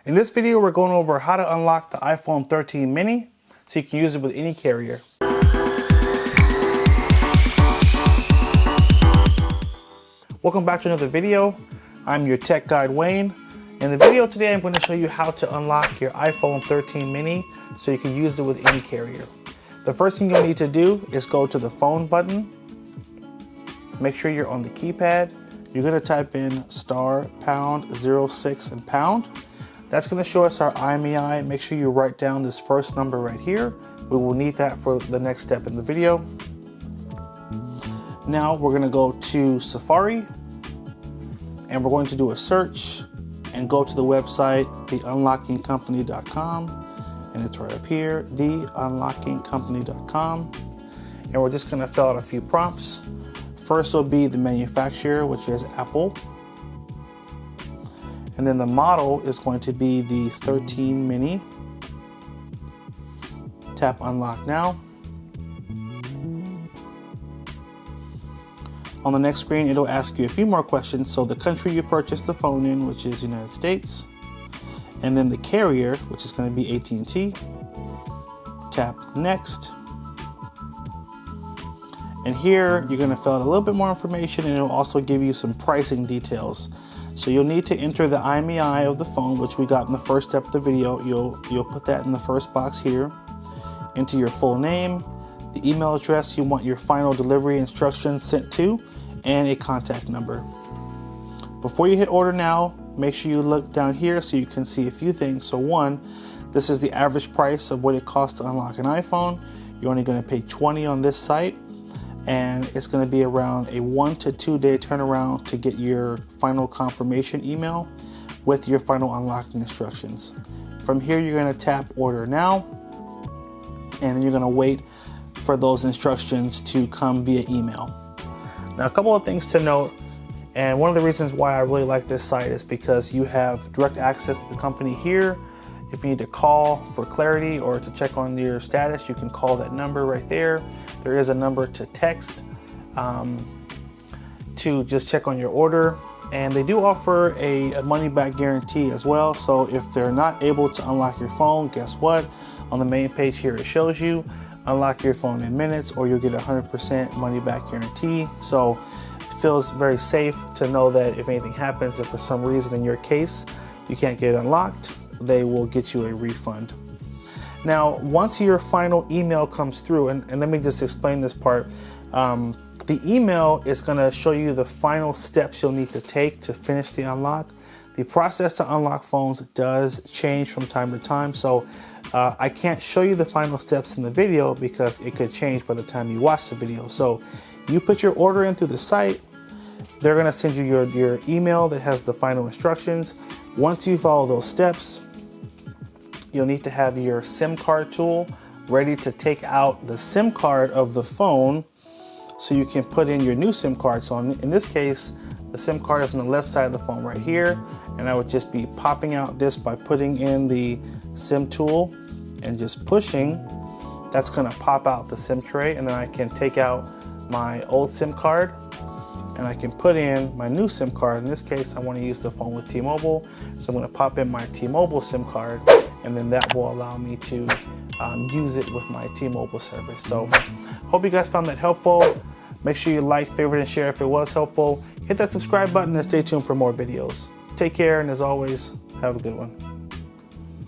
In this video, we're going over how to unlock the iPhone 13 mini so you can use it with any carrier. Welcome back to another video. I'm your tech guide, Wayne. In the video today, I'm going to show you how to unlock your iPhone 13 mini so you can use it with any carrier. The first thing you'll need to do is go to the phone button. Make sure you're on the keypad. You're going to type in *#06 and pound. That's going to show us our IMEI. Make sure you write down this first number right here. We will need that for the next step in the video. Now we're going to go to Safari and we're going to do a search and go to the website theunlockingcompany.com, and it's right up here, theunlockingcompany.com, and we're just going to fill out a few prompts. First will be the manufacturer, which is Apple. And then the model is going to be the 13 mini. Tap unlock now. On the next screen, it'll ask you a few more questions. So the country you purchased the phone in, which is United States. And then the carrier, which is going to be AT&T. Tap next. And here you're going to fill out a little bit more information, and it'll also give you some pricing details. So you'll need to enter the IMEI of the phone, which we got in the first step of the video. You'll put that in the first box here. Enter your full name, the email address you want your final delivery instructions sent to, and a contact number. Before you hit order now, make sure you look down here so you can see a few things. So one, this is the average price of what it costs to unlock an iPhone. You're only going to pay $20 on this site, and it's going to be around a 1 to 2 day turnaround to get your final confirmation email with your final unlocking instructions. From here, you're going to tap order now, and then you're going to wait for those instructions to come via email. Now, a couple of things to note, and one of the reasons why I really like this site is because you have direct access to the company here. If you need to call for clarity or to check on your status, you can call that number right there. There is a number to text to just check on your order. And they do offer a money-back guarantee as well. So if they're not able to unlock your phone, guess what? On the main page here, it shows you unlock your phone in minutes, or you'll get a 100% money-back guarantee. So it feels very safe to know that if anything happens, if for some reason in your case you can't get it unlocked, they will get you a refund. Now, once your final email comes through, and let me just explain this part. The email is going to show you the final steps you'll need to take to finish the unlock. The process to unlock phones does change from time to time, so I can't show you the final steps in the video because it could change by the time you watch the video. So you put your order in through the site. They're going to send you your email that has the final instructions. Once you follow those steps, you'll need to have your SIM card tool ready to take out the SIM card of the phone so you can put in your new SIM card. So in this case, the SIM card is on the left side of the phone right here, and I would just be popping out this by putting in the SIM tool and just pushing. That's going to pop out the SIM tray, and then I can take out my old SIM card and I can put in my new SIM card. In this case, I want to use the phone with T-Mobile, so I'm going to pop in my T-Mobile SIM card, and then that will allow me to use it with my T-Mobile service. So hope you guys found that helpful. Make sure you like, favorite, and share if it was helpful. Hit that subscribe button and stay tuned for more videos. Take care, and as always, have a good one.